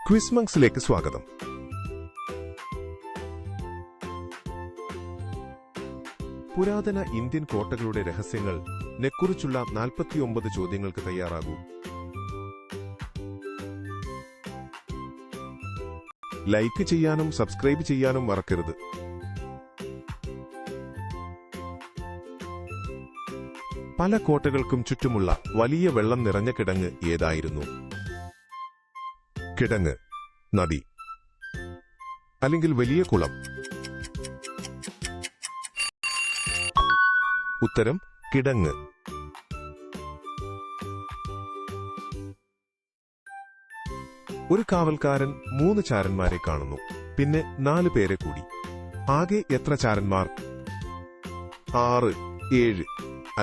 ക്വിസ്മങ്സിലേക്ക് സ്വാഗതം. പുരാതന ഇന്ത്യൻ കോട്ടകളുടെ രഹസ്യങ്ങൾ നെക്കുറിച്ചുള്ള 49 ചോദ്യങ്ങൾക്ക് തയ്യാറാകൂ. ലൈക്ക് ചെയ്യാനും സബ്സ്ക്രൈബ് ചെയ്യാനും മറക്കരുത്. പല കോട്ടകൾക്കും ചുറ്റുമുള്ള വലിയ വെള്ളം നിറഞ്ഞ കിടങ്ങ് ഏതായിരുന്നു? കിടങ്ങ്, നദി, അല്ലെങ്കിൽ വലിയ കുളം? ഉത്തരം കിടങ്ങ്. ഒരു കാവൽക്കാരൻ 3 ചാരന്മാരെ കാണുന്നു, പിന്നെ 4 പേരെ കൂടി. ആകെ എത്ര ചാരന്മാർ? 6, 7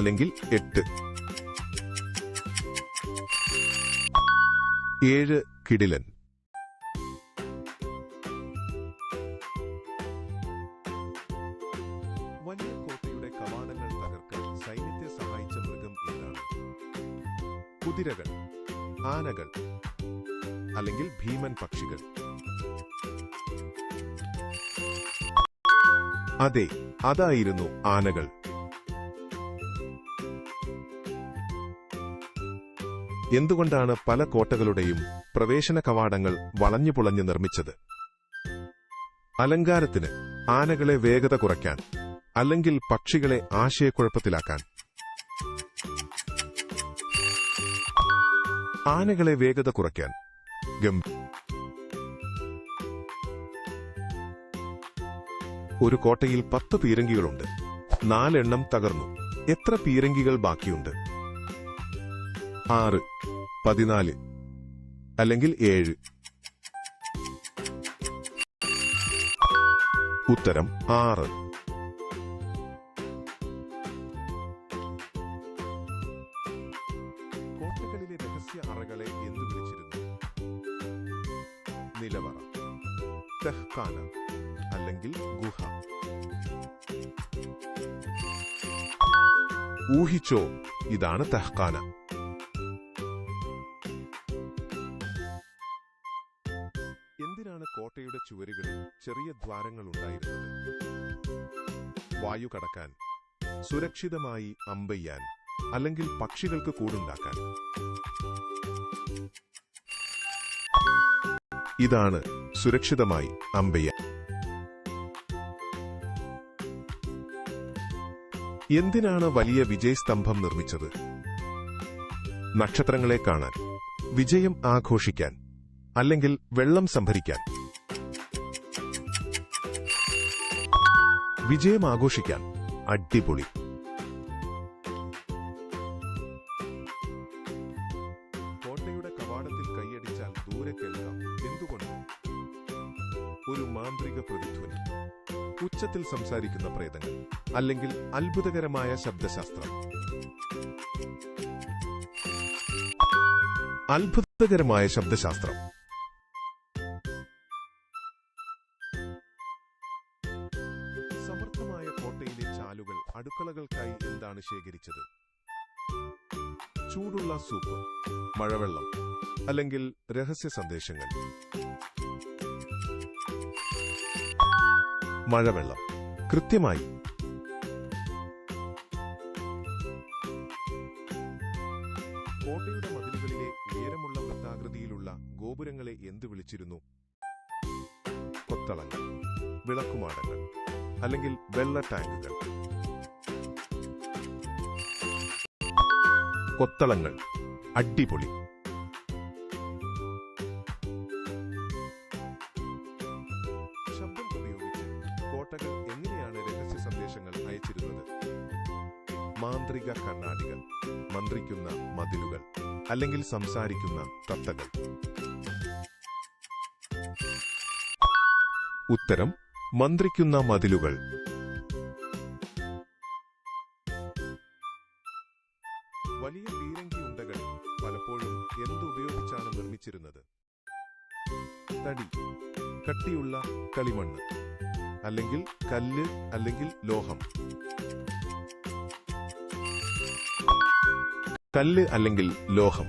അല്ലെങ്കിൽ 8? 7 കിടിലൻ. വലിയ കോട്ടയുടെ കവാടങ്ങൾ തകർക്കാൻ സൈന്യത്തെ സഹായിച്ച മൃഗം ഏതാണ്? കുതിരകൾ, ആനകൾ അല്ലെങ്കിൽ ഭീമൻ പക്ഷികൾ? അതെ, അതായിരുന്നു ആനകൾ. എന്തുകൊണ്ടാണ് പല കോട്ടകളുടെയും പ്രവേശന കവാടങ്ങൾ വളഞ്ഞുപുളഞ്ഞ് നിർമ്മിച്ചത്? അലങ്കാരത്തിന്, ആനകളെ വേഗത കുറയ്ക്കാൻ, അല്ലെങ്കിൽ പക്ഷികളെ ആശയക്കുഴപ്പത്തിലാക്കാൻ? ആനകളെ വേഗത കുറയ്ക്കാൻ. ഒരു കോട്ടയിൽ 10 പീരങ്കികളുണ്ട്. 4 എണ്ണം തകർന്നു. എത്ര പീരങ്കികൾ ബാക്കിയുണ്ട്? 6, 14 അല്ലെങ്കിൽ 7? ഉത്തരം 6. കോട്ടകളിലെ രഹസ്യ അറകളെ എന്തു വിളിച്ചിരുന്നു? നിലവറ, തഹ്ഖാന അല്ലെങ്കിൽ ഗുഹ? ഊഹിച്ചോ, ഇതാണ് തഹ്ഖാന. എന്തിനാണ് കോട്ടയുടെ ചുവരുകളിൽ ചെറിയ ദ്വാരങ്ങളുണ്ടായിരുന്നത്? വായു കടക്കാൻ, സുരക്ഷിതമായി അമ്പെയ്യാൻ, അല്ലെങ്കിൽ പക്ഷികൾക്ക് കൂടുണ്ടാക്കാൻ? ഇതാണ് സുരക്ഷിതമായി അമ്പെയ്യാൻ. എന്തിനാണ് വലിയ വിജയസ്തംഭം നിർമ്മിച്ചത്? നക്ഷത്രങ്ങളെ കാണാൻ, വിജയം ആഘോഷിക്കാൻ, അല്ലെങ്കിൽ വെള്ളം സംഭരിക്കാൻ? വിജയം ആഘോഷിക്കാൻ. അടിപൊളി. കോട്ടയുടെ കവാടത്തിൽ കൈയടിച്ചാൽ ദൂരെ കേൾക്കാം. എന്തുകൊണ്ട്? ഒരു മാന്ത്രിക പ്രതിധ്വനി, ഉച്ചത്തിൽ സംസാരിക്കുന്ന പ്രേതങ്ങൾ, അല്ലെങ്കിൽ അത്ഭുതകരമായ ശബ്ദശാസ്ത്രം? അത്ഭുതകരമായ ശബ്ദശാസ്ത്രം. സമർത്ഥമായ കോട്ടയിലെ ചാലുകൾ അടുക്കളകൾക്കായി എന്താണ് ശേഖരിച്ചത്? ചൂടുള്ള സൂപ്പ്, മഴവെള്ളം, അല്ലെങ്കിൽ രഹസ്യ സന്ദേശങ്ങൾ? മഴവെള്ളം. കൃത്യമായി. കോട്ടയുടെ മതിലുകളിലെ ഉയരമുള്ള വൃത്താകൃതിയിലുള്ള ഗോപുരങ്ങളെ എന്തു വിളിച്ചിരുന്നു? കൊത്തളങ്ങൾ, വിളക്കുമാടങ്ങൾ, അല്ലെങ്കിൽ വെള്ള ടാങ്കുകൾ? കൊത്തളങ്ങൾ. അടിപൊളി. ശബ്ദം ഉപയോഗിച്ച് കോട്ടകൾ എങ്ങനെയാണ് രഹസ്യ സന്ദേശങ്ങൾ അയച്ചിരുന്നത്? മാന്ത്രിക കണ്ണാടികൾ, മന്ത്രിക്കുന്ന മതിലുകൾ, അല്ലെങ്കിൽ സംസാരിക്കുന്ന തത്തകൾ? ഉത്തരം മന്ത്രിക്കുന്ന മതിലുകൾ. വലിയ പീരങ്കി ഉണ്ടകൾ പലപ്പോഴും എന്തുപയോഗിച്ചാണ് നിർമ്മിച്ചിരുന്നത്? തടി, കട്ടിയുള്ള കളിമണ്ണ്, അല്ലെങ്കിൽ കല്ല്, അല്ലെങ്കിൽ ലോഹം? കല്ല് അല്ലെങ്കിൽ ലോഹം.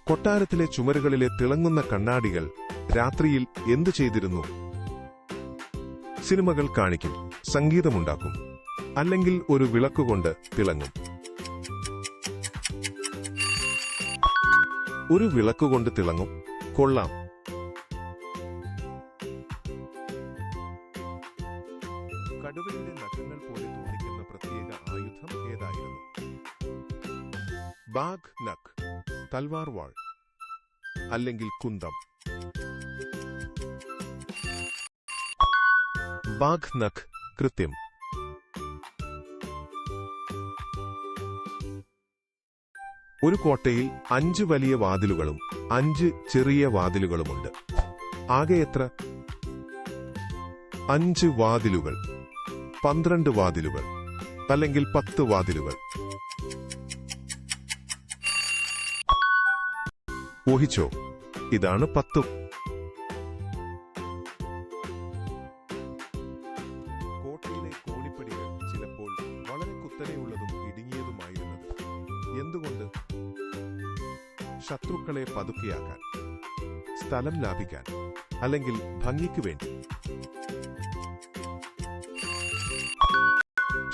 കൊട്ടാരത്തിലെ ചുമരുകളിലെ തിളങ്ങുന്ന കണ്ണാടികൾ രാത്രിയിൽ എന്തു ചെയ്തിരുന്നു? സിനിമകൾ കാണിക്കും, സംഗീതമുണ്ടാക്കും, അല്ലെങ്കിൽ ഒരു വിളക്കുകൊണ്ട് തിളങ്ങും. ഒരു വിളക്കുകൊണ്ട് തിളങ്ങും. കൊള്ളാം. കടുവയുടെ നഖങ്ങൾ പോലെ തോന്നിക്കുന്ന പ്രത്യേക ആയുധം ഏതായിരുന്നു? ബാഘ് നഖ്, തൽവാർ വാൾ, അല്ലെങ്കിൽ കുന്തം. ബാഘ് നഖ് കൃത്യം. ഒരു കോട്ടയിൽ 5 വലിയ വാതിലുകളും 5 ചെറിയ വാതിലുകളുമുണ്ട്. ആകെ എത്ര? 5 വാതിലുകൾ, 12 വാതിലുകൾ, അല്ലെങ്കിൽ 10 വാതിലുകൾ. ഊഹിച്ചോ, ഇതാണ് 10. കോട്ടയിലെ കോണിപ്പടികൾ ചിലപ്പോൾ വളരെ കുത്തനെയുള്ളതും ഇടുങ്ങിയതുമായിരുന്നത് എന്തുകൊണ്ട്? ശത്രുക്കളെ പതുക്കെയാക്കാൻ, സ്ഥലം ലാഭിക്കാൻ, അല്ലെങ്കിൽ ഭംഗിക്ക് വേണ്ടി.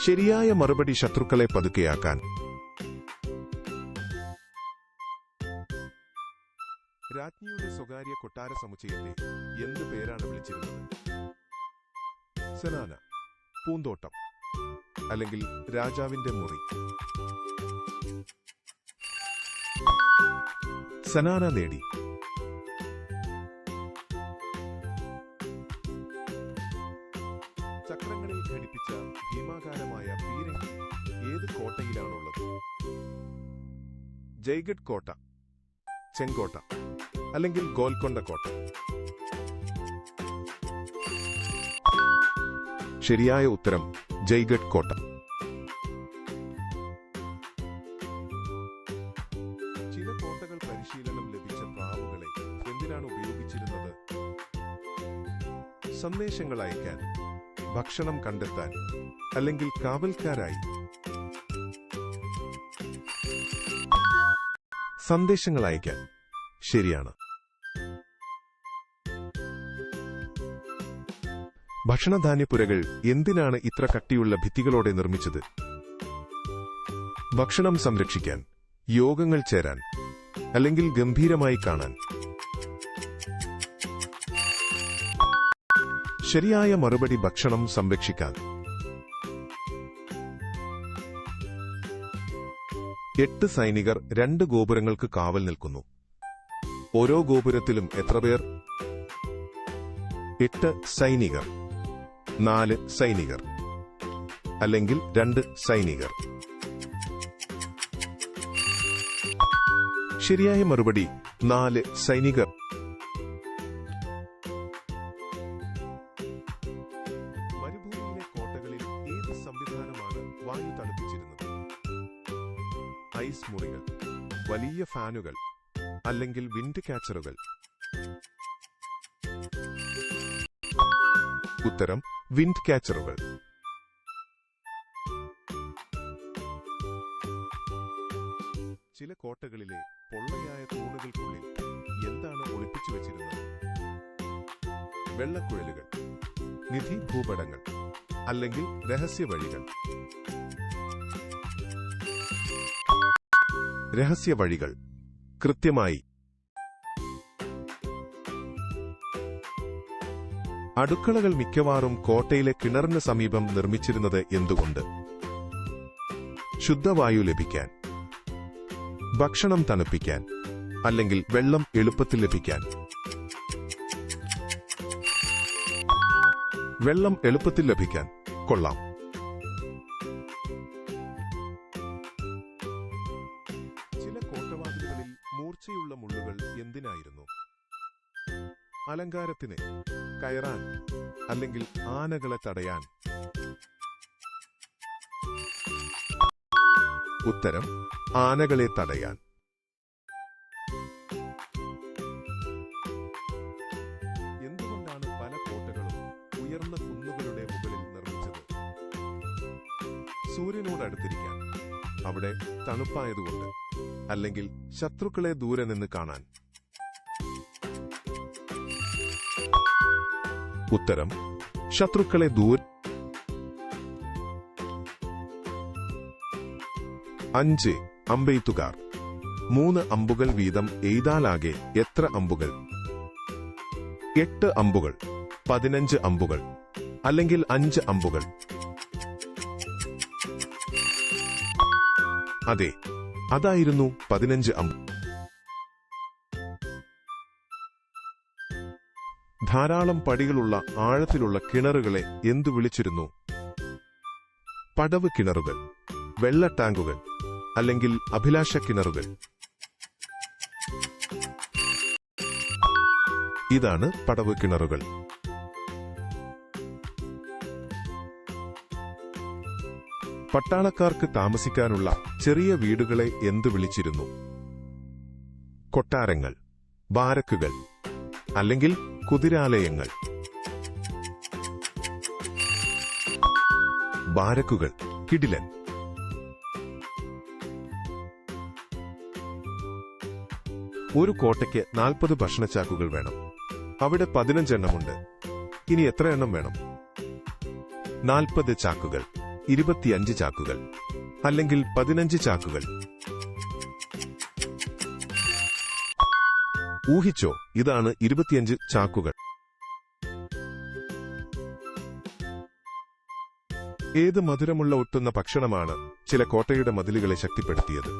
ശരിയായ മറുപടി ശത്രുക്കളെ പതുക്കെയാക്കാൻ. രാജ്ഞിയുടെ സ്വകാര്യ കൊട്ടാര സമുച്ചയത്തെ എന്ത് പേരാണ് വിളിച്ചിരുന്നത്? സെനാന, പൂന്തോട്ടം, അല്ലെങ്കിൽ രാജാവിന്റെ മുറി. സനാന നേടി. ചക്രങ്ങളിൽ ഘടിപ്പിച്ച ഭീമാകാരമായ പീരങ്കി ഏത് കോട്ടയിലാണുള്ളത്? ജയ്ഗഡ് കോട്ട, ചെങ്കോട്ട, അല്ലെങ്കിൽ ഗോൽക്കൊണ്ട കോട്ട. ശരിയായ ഉത്തരം ജയ്ഗഡ് കോട്ട. ചില കോട്ടകൾ പരിശീലനം ലഭിച്ച പ്രാവുകളെ എന്തിനാണ് ഉപയോഗിച്ചിരുന്നത്? സന്ദേശങ്ങൾ അയക്കാൻ, ഭക്ഷണം കണ്ടെത്താൻ, അല്ലെങ്കിൽ കാവൽക്കാരായി. സന്ദേശങ്ങൾ അയക്കാൻ. ശരിയാണ്. ഭക്ഷണധാന്യപ്പുരകൾ എന്തിനാണ് ഇത്ര കട്ടിയുള്ള ഭിത്തികളോടെ നിർമ്മിച്ചത്? ഭക്ഷണം സംരക്ഷിക്കാൻ, യോഗങ്ങൾ ചേരാൻ, അല്ലെങ്കിൽ ഗംഭീരമായി കാണാൻ. ശരിയായ മറുപടി ഭക്ഷണം സംരക്ഷിക്കാൻ. 8 സൈനികർ 2 ഗോപുരങ്ങൾക്ക് കാവൽ നിൽക്കുന്നു. ഓരോ ഗോപുരത്തിലും എത്ര പേർ? 8 സൈനികർ, 4 സൈനികർ, അല്ലെങ്കിൽ 2 സൈനികർ. ശരിയായ മറുപടി 4 സൈനികർ. മരുഭൂമിയിലെ കോട്ടകളിൽ ഏത് സംവിധാനമാണ് വായു തണുപ്പിച്ചിരുന്നത്? ഐസ് മുറികൾ, വലിയ ഫാനുകൾ, അല്ലെങ്കിൽ വിൻഡ് ക്യാച്ചറുകൾ. ഉത്തരം വിൻഡ് ക്യാച്ചറുകൾ. ചില കോട്ടകളിലെ പൊള്ളയായ തൂണുകൾക്കുള്ളിൽ എന്താണ് ഒളിപ്പിച്ചു വച്ചിരുന്നത്? വെള്ളക്കുഴലുകൾ, നിധി ഭൂപടങ്ങൾ, അല്ലെങ്കിൽ രഹസ്യവഴികൾ. രഹസ്യവഴികൾ കൃത്യമായി. അടുക്കളകൾ മിക്കവാറും കോട്ടയിലെ കിണറിന് സമീപം നിർമ്മിച്ചിരുന്നത് എന്തുകൊണ്ട്? ശുദ്ധവായു ലഭിക്കാൻ, ഭക്ഷണം തണുപ്പിക്കാൻ, അല്ലെങ്കിൽ വെള്ളം എളുപ്പത്തിൽ ലഭിക്കാൻ. വെള്ളം എളുപ്പത്തിൽ ലഭിക്കാൻ. കൊള്ളാം. ചില കോട്ടവാതിലുകളിൽ മൂർച്ചയുള്ള മുള്ളുകൾ എന്തിനായിരുന്നു? അലങ്കാരത്തിന്, കയറാൻ, അല്ലെങ്കിൽ ആനകളെ തടയാൻ. ഉത്തരം ആനകളെ തടയാൻ. എന്തുകൊണ്ടാണ് പല കോട്ടകളും ഉയർന്ന കുന്നുകളുടെ മുകളിൽ നിർമ്മിച്ചത്? സൂര്യനോട് അടുത്തിരിക്കാൻ, അവിടെ തണുപ്പായതുകൊണ്ട്, അല്ലെങ്കിൽ ശത്രുക്കളെ ദൂരെ നിന്ന് കാണാൻ? ഉത്തരം ശത്രുക്കളെ ദൂരെ. 5 അമ്പെയ്ത്തുകാർ. 3 അമ്പുകൾ വീതം എയ്താലാകെ എത്ര അമ്പുകൾ? 8 അമ്പുകൾ, 15 അമ്പുകൾ, അല്ലെങ്കിൽ 5 അമ്പുകൾ? അതെ, അതായിരുന്നു 15 അമ്പ്. ധാരാളം പടികളുള്ള ആഴത്തിലുള്ള കിണറുകളെ എന്തു വിളിച്ചിരുന്നു? പടവ് കിണറുകൾ, വെള്ള ടാങ്കുകൾ, അല്ലെങ്കിൽ അഭിലാഷ കിണറുകൾ? ഇതാണ് പടവ് കിണറുകൾ. പട്ടാളക്കാർക്ക് താമസിക്കാനുള്ള ചെറിയ വീടുകളെ എന്തു വിളിച്ചിരുന്നു? കൊട്ടാരങ്ങൾ, ബാരക്കുകൾ, അല്ലെങ്കിൽ കുതിരാലയങ്ങൾ? ബാരക്കുകൾ. കിടിലൻ. ഒരു കോട്ടയ്ക്ക് 40 ഭക്ഷണച്ചാക്കുകൾ വേണം. അവിടെ 15 എണ്ണമുണ്ട്. ഇനി എത്ര എണ്ണം വേണം? 40 ചാക്കുകൾ, 25 ചാക്കുകൾ, അല്ലെങ്കിൽ 15 ചാക്കുകൾ? ഊഹിച്ചോ, ഇതാണ് 25 ചാക്കുകൾ. ഏത് മധുരമുള്ള ഒട്ടുന്ന ഭക്ഷണമാണ് ചില കോട്ടയുടെ മതിലുകളെ ശക്തിപ്പെടുത്തിയത്?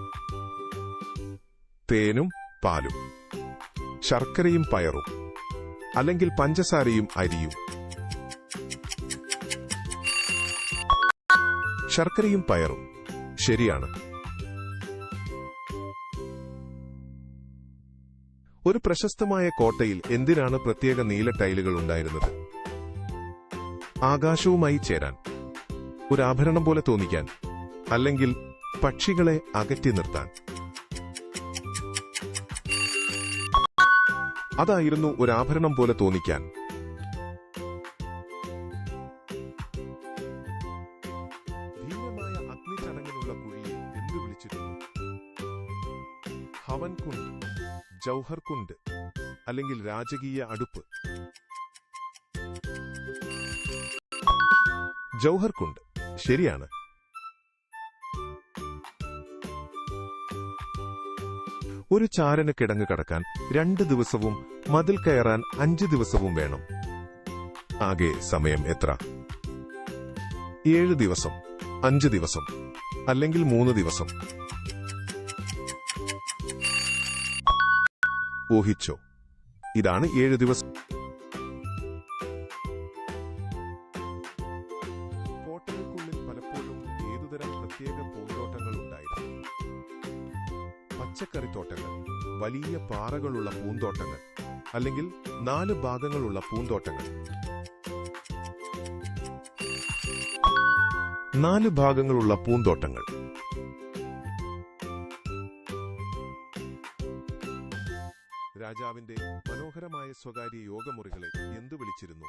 തേനും പാലും, ശർക്കരയും പയറും, അല്ലെങ്കിൽ പഞ്ചസാരയും അരിയും? ശർക്കരയും പയറും. ശരിയാണ്. ഒരു പ്രശസ്തമായ കോട്ടയിൽ എന്തിനാണ് പ്രത്യേക നീല ടൈലുകൾ ഉണ്ടായിരുന്നത്? ആകാശവുമായി ചേരാൻ, ഒരു ആഭരണം പോലെ തോന്നിക്കാൻ, അല്ലെങ്കിൽ പക്ഷികളെ അകറ്റി നിർത്താൻ? അതായിരുന്നു ഒരു ആഭരണം പോലെ തോന്നിക്കാൻ. ഭീമമായ അഗ്നിചടങ്ങിനുള്ള കുഴിയെ എന്തു വിളിച്ചിരുന്നു? ഹവൻ കുണ്ട്, ജൗഹർ കുണ്ട്, അല്ലെങ്കിൽ രാജകീയ അടുപ്പ്? ജൗഹർ കുണ്ട്. ശരിയാണ്. ഒരു ചാരന് കിടങ്ങ് കടക്കാൻ 2 ദിവസവും മതിൽ കയറാൻ 5 ദിവസവും വേണം. ആകെ സമയം എത്ര? 7 ദിവസം, 5 ദിവസം, അല്ലെങ്കിൽ 3 ദിവസം? ഊഹിച്ചോ, ഇതാണ് 7 ദിവസം. കോട്ടകൾക്കുള്ളിൽ പലപ്പോഴും ഏതുതരം പ്രത്യേക പൂന്തോട്ടങ്ങൾ ഉണ്ടായിരുന്നു? പച്ചക്കറിത്തോട്ടങ്ങൾ, വലിയ പാറകളുള്ള പൂന്തോട്ടങ്ങൾ, അല്ലെങ്കിൽ 4 ഭാഗങ്ങളുള്ള പൂന്തോട്ടങ്ങൾ? 4 ഭാഗങ്ങളുള്ള പൂന്തോട്ടങ്ങൾ. രാജാവിന്റെ മനോഹരമായ സ്വകാര്യ യോഗമുറികളെ എന്തു വിളിച്ചിരുന്നു?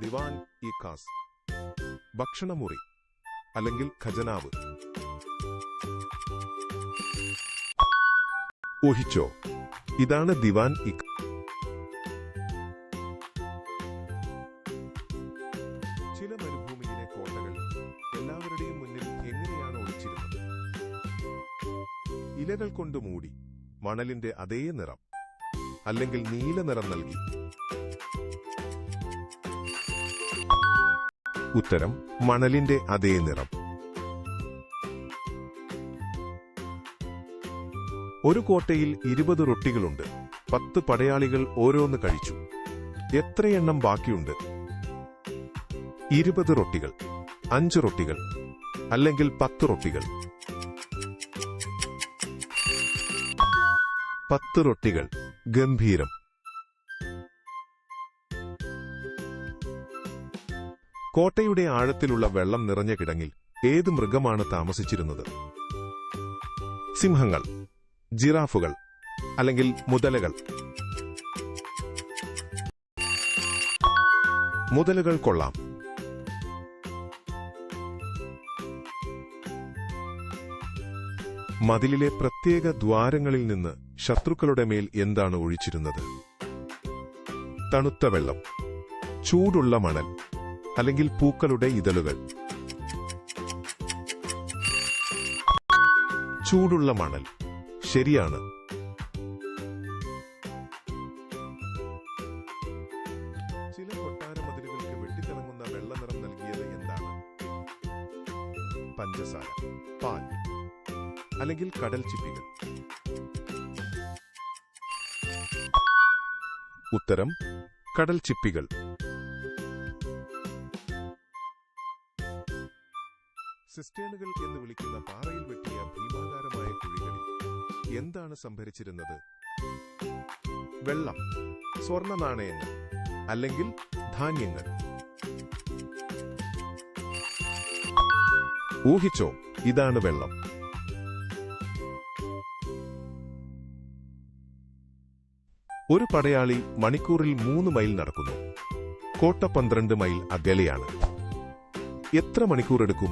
ദിവാൻ ഇ ഖാസ്, ഭക്ഷണമുറി, അല്ലെങ്കിൽ ഖജനാവ്? ഊഹിച്ചോ, ഇതാണ് ദിവാൻ ഇ ഖാസ്. ചില മരുഭൂമിയിലെ കോട്ടകൾ എല്ലാവരുടെയും മുന്നിൽ എങ്ങനെയാണ് ഒളിച്ചിരുന്നത്? ഇലകൾ കൊണ്ട് മൂടി, മണലിന്റെ അതേ നിറം, അല്ലെങ്കിൽ നീല നിറം നൽകി? ഉത്തരം മണലിന്റെ അതേ നിറം. ഒരു കോട്ടയിൽ 20 റൊട്ടികളുണ്ട്. 10 പടയാളികൾ ഓരോന്ന് കഴിച്ചു. എത്രയെണ്ണം ബാക്കിയുണ്ട്? 20 റൊട്ടികൾ, 5 റൊട്ടികൾ, അല്ലെങ്കിൽ 10 റൊട്ടികൾ? 10 റൊട്ടികൾ. ഗംഭീരം. കോട്ടയുടെ ആഴത്തിലുള്ള വെള്ളം നിറഞ്ഞ കിടങ്ങിൽ ഏത് മൃഗമാണ് താമസിച്ചിരുന്നത്? സിംഹങ്ങൾ, ജിറാഫുകൾ, അല്ലെങ്കിൽ മുതലകൾ? മുതലകൾ കൊള്ളാം. മതിലിലെ പ്രത്യേക ദ്വാരങ്ങളിൽ നിന്ന് ശത്രുക്കളുടെ മേൽ എന്താണ് ഒഴിച്ചിരുന്നത്? തണുത്ത വെള്ളം, ചൂടുള്ള മണൽ, അല്ലെങ്കിൽ പൂക്കളുടെ ഇതളുകൾ? ചൂടുള്ള മണൽ ശരിയാണ്. ചില കൊട്ടാര മതിലുകൾക്ക് വെട്ടിത്തിളങ്ങുന്ന വെള്ള നിറം നൽകിയത് എന്താണ്? പഞ്ചസാര, പാൽ, അല്ലെങ്കിൽ കടൽ ചിപ്പികൾ? ഉത്തരം കടൽ ചിപ്പികൾ. സിസ്റ്റേണുകൾ എന്ന് വിളിക്കുന്ന പാറയിൽ വെട്ടിയ ഭീമാകാരമായ കുഴികളിൽ എന്താണ് സംഭരിച്ചിരുന്നത്? വെള്ളം, സ്വർണ്ണ നാണയങ്ങൾ, അല്ലെങ്കിൽ ധാന്യങ്ങൾ? ഊഹിച്ചോ, ഇതാണ് വെള്ളം. ഒരു പടയാളി മണിക്കൂറിൽ 3 മൈൽ നടക്കുന്നു. കോട്ട 12 മൈൽ അകലെയാണ്. എത്ര മണിക്കൂർ എടുക്കും?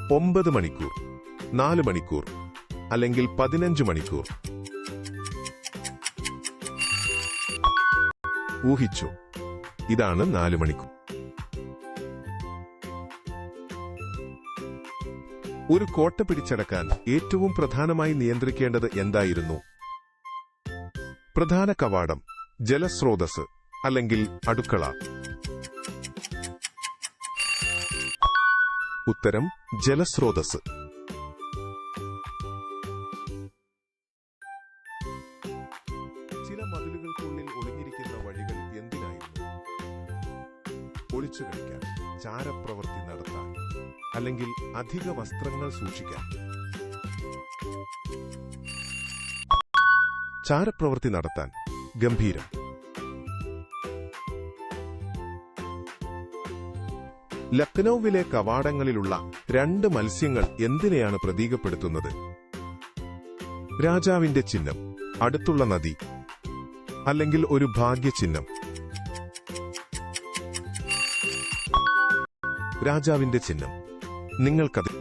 9 മണിക്കൂർ, 4 മണിക്കൂർ, അല്ലെങ്കിൽ 15 മണിക്കൂർ? ഊഹിച്ചു, ഇതാണ് 4 മണിക്കൂർ. ഒരു കോട്ട പിടിച്ചടക്കാൻ ഏറ്റവും പ്രധാനമായി നിയന്ത്രിക്കേണ്ടത് എന്തായിരുന്നു? പ്രധാന കവാടം, ജലസ്രോതസ്, അല്ലെങ്കിൽ അടുക്കള? ഉത്തരം ജലസ്രോതസ്. ചില മതിലുകൾക്കുള്ളിൽ ഒളിഞ്ഞിരിക്കുന്ന വഴികൾ എന്തിനായിരുന്നു? ഒളിച്ചു കളിക്കാൻ, ചാരപ്രവൃത്തി നടത്താൻ, അല്ലെങ്കിൽ അധിക വസ്ത്രങ്ങൾ സൂക്ഷിക്കാൻ? ചാരപ്രവൃത്തി നടത്താൻ. ഗംഭീരം. ലക്നൌവിലെ കവാടങ്ങളിലുള്ള 2 മത്സ്യങ്ങൾ എന്തിനെയാണ് പ്രതീകപ്പെടുത്തുന്നത്? രാജാവിന്റെ ചിഹ്നം, അടുത്തുള്ള നദി, അല്ലെങ്കിൽ ഒരു ഭാഗ്യചിഹ്നം? രാജാവിന്റെ ചിഹ്നം. നിങ്ങൾക്കത്.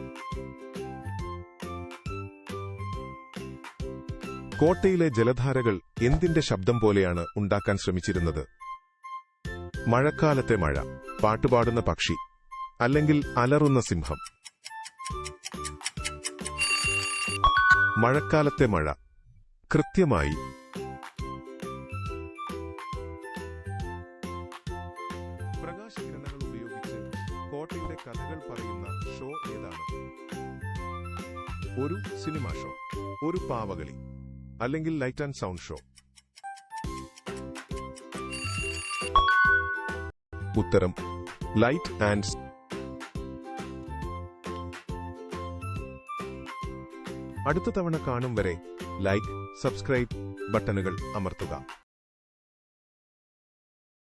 കോട്ടയിലെ ജലധാരകൾ എന്തിന്റെ ശബ്ദം പോലെയാണ് ഉണ്ടാക്കാൻ ശ്രമിച്ചിരുന്നത്? മഴക്കാലത്തെ മഴ, പാട്ടുപാടുന്ന പക്ഷി, അല്ലെങ്കിൽ അലറുന്ന സിംഹം? മഴക്കാലത്തെ മഴ. കൃത്യമായി. പ്രകാശകിരണങ്ങൾ ഉപയോഗിച്ച് കോട്ടയുടെ കഥകൾ പറയുന്ന ഷോ ഏതാണ്? ഒരു സിനിമ ഷോ, ഒരു പാവകളി, അല്ലെങ്കിൽ ലൈറ്റ് ആൻഡ് സൗണ്ട് ഷോ? ഉത്തരം ലൈറ്റ് ആൻഡ്. അടുത്ത തവണ കാണും വരെ ലൈക്ക്, സബ്സ്ക്രൈബ് ബട്ടണുകൾ അമർത്തുക.